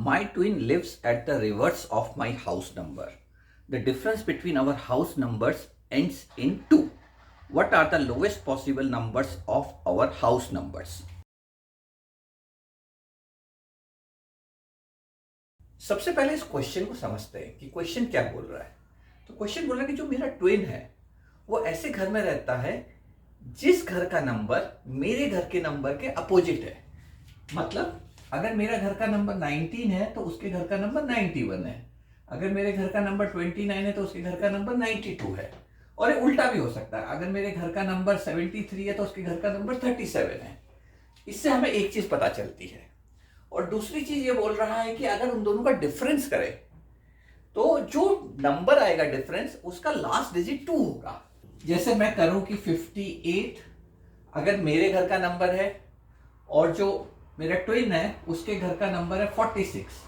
My twin lives at the reverse of my house number. The difference between our house numbers ends in 2. What are the lowest possible numbers of our house numbers? सबसे पहले इस question को समझते हैं कि question क्या बोल रहा है। तो क्वेश्चन बोल रहा है कि जो मेरा ट्विन है वो ऐसे घर में रहता है जिस घर का नंबर मेरे घर के नंबर के अपोजिट है। मतलब अगर मेरा घर का नंबर 19 है तो उसके घर का नंबर 91 है। अगर मेरे घर का नंबर 29 है तो उसके घर का नंबर 92 है। और ये उल्टा भी हो सकता है, अगर मेरे घर का नंबर 73 है तो उसके घर का नंबर 37 है। इससे हमें एक चीज पता चलती है। और दूसरी चीज ये बोल रहा है कि अगर उन दोनों का डिफरेंस करें तो जो नंबर आएगा डिफरेंस उसका लास्ट डिजिट 2 होगा। जैसे मैं करूं कि 58 अगर मेरे घर का नंबर है और जो मेरा ट्विन है उसके घर का नंबर है 46,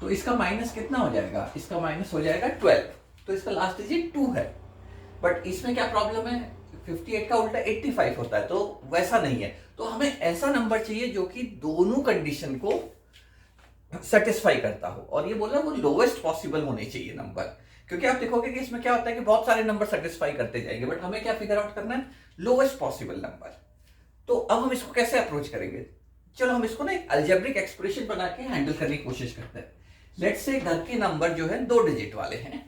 तो इसका माइनस कितना हो जाएगा? इसका माइनस हो जाएगा 12। तो इसका लास्ट डिजिट 2 है। बट इसमें क्या प्रॉब्लम है? 58 का उल्टा 85 होता है, तो वैसा नहीं है। तो हमें ऐसा नंबर चाहिए जो कि दोनों कंडीशन को सेटिस्फाई करता हो। और ये बोल रहा है वो लोवेस्ट पॉसिबल होने चाहिए नंबर, क्योंकि आप देखोगे कि इसमें क्या होता है कि बहुत सारे नंबर सेटिस्फाई करते जाएंगे, बट हमें क्या फिगर आउट करना है? Lowest possible number. तो अब हम इसको कैसे अप्रोच करेंगे? चलो हम इसको ना एक अलजेब्रिक एक्सप्रेशन बना के हैंडल करने की कोशिश करते हैं। लेट्स से घर के नंबर जो है 2 डिजिट वाले हैं।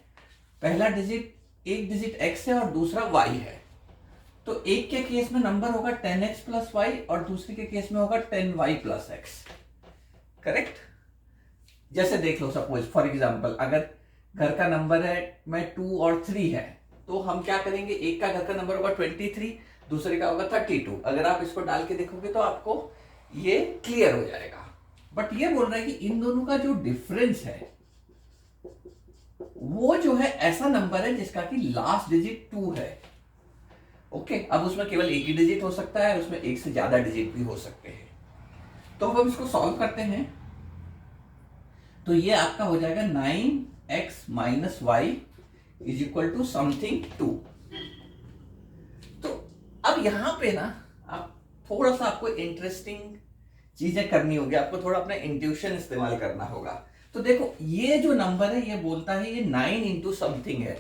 पहला डिजिट एक डिजिट x है और दूसरा y है। तो एक के केस में नंबर होगा 10x प्लस y और दूसरे के केस में होगा 10y प्लस x। करेक्ट? जैसे देख लो, सपोज फॉर एग्जांपल अगर घर का नंबर है में 2 और 3 है तो हम क्या करेंगे, एक का घर का नंबर होगा 23, दूसरे का होगा 32। अगर आप इसको डाल के देखोगे तो आपको ये क्लियर हो जाएगा। बट ये बोल रहा है कि इन दोनों का जो डिफरेंस है वो जो है ऐसा नंबर है जिसका कि लास्ट डिजिट 2 है। ओके, अब उसमें केवल एक ही डिजिट हो सकता है, उसमें एक से ज्यादा डिजिट भी हो सकते हैं। तो हम इसको सॉल्व करते हैं। तो ये आपका हो जाएगा 9x minus y is equal to something 2। तो अब यहां पे ना आप थोड़ा सा आपको इंटरेस्टिंग चीजें करनी होगी, आपको थोड़ा अपना इंट्यूशन इस्तेमाल करना होगा। तो देखो ये जो नंबर है ये बोलता है ये 9 इंटू समथिंग है,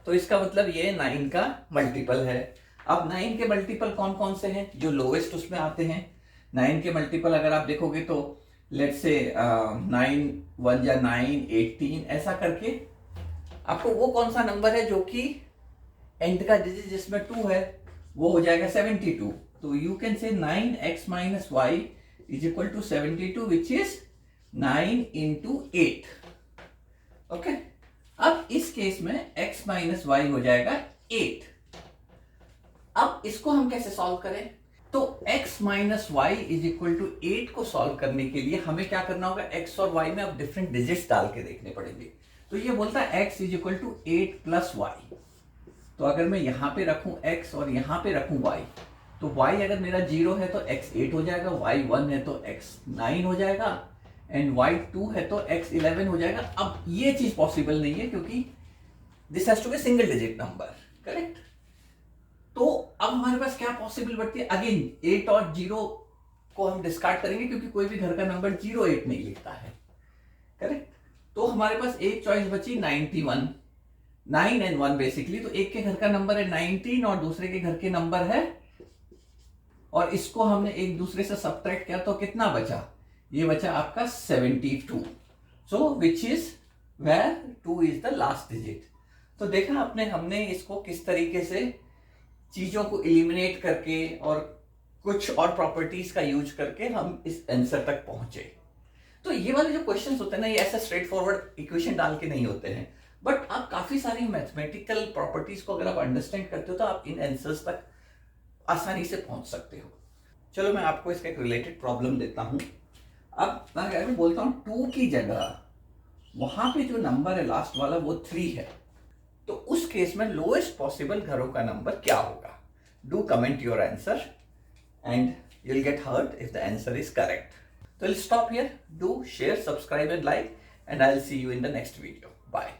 तो इसका मतलब ये 9 का मल्टीपल है। अब 9 के मल्टीपल कौन कौन से हैं जो लोवेस्ट उसमें आते हैं? 9 के मल्टीपल अगर आप देखोगे तो लेट्स से 9 1 या 9 18 ऐसा करके आपको वो कौन सा नंबर है जो कि एंड का डिजिट जिसमें 2 है वो हो जाएगा 72। तो you can say 9x minus y is equal to 72 which is 9 into 8। Okay, अब इस केस में x माइनस वाई हो जाएगा 8। अब इसको हम कैसे सॉल्व करें? तो x minus y is equal to 8 को सॉल्व करने के लिए हमें क्या करना होगा? x और y में अब डिफरेंट डिजिट्स डाल के देखने पड़ेंगे। तो ये बोलता है x is equal to 8 plus y. तो अगर मैं यहां पे रखूं x और यहां पे रखूं y, तो y अगर मेरा 0 है तो x 8 हो जाएगा, y 1 है तो x 9 हो जाएगा एंड y 2 है तो x 11 हो जाएगा। अब ये चीज पॉसिबल नहीं है क्योंकि this has to be single digit number. Correct? तो अब हमारे पास क्या पॉसिबल बढ़ती है? अगेन 8 और 0 को हम डिस्कार्ड करेंगे क्योंकि कोई भी घर का नंबर 08 नहीं लिखता है। करेक्ट? तो हमारे पास एक चॉइस बची 91, 9 एंड 1 बेसिकली। तो एक के घर का नंबर है 19 और दूसरे के घर के नंबर है, और इसको हमने एक दूसरे से सबट्रैक्ट किया तो कितना बचा? ये बचा आपका 72। So which is where 2 is the last digit. तो देखा आपने, हमने इसको किस तरीके से चीजों को एलिमिनेट करके और कुछ और प्रॉपर्टीज का यूज करके हम इस आंसर तक पहुंचे। तो ये वाले जो क्वेश्चंस होते हैं ना, ये ऐसा स्ट्रेट फॉरवर्ड इक्वेशन डाल के नहीं होते हैं, बट आप काफी सारी मैथमेटिकल प्रॉपर्टीज को अगर आप अंडरस्टैंड करते हो तो आप इन आंसर्स तक आसानी से पहुंच सकते हो। चलो मैं आपको इसका एक रिलेटेड प्रॉब्लम देता हूं। अब मैं अगर बोलता हूं 2 की जगह वहां पे जो नंबर है लास्ट वाला वो 3 है, तो उस केस में लोएस्ट पॉसिबल घरों का नंबर क्या होगा? Do comment your answer and you'll get hurt if the answer is correct. So we'll stop here. Do share, subscribe and like, and I'll see you in the next video. Bye.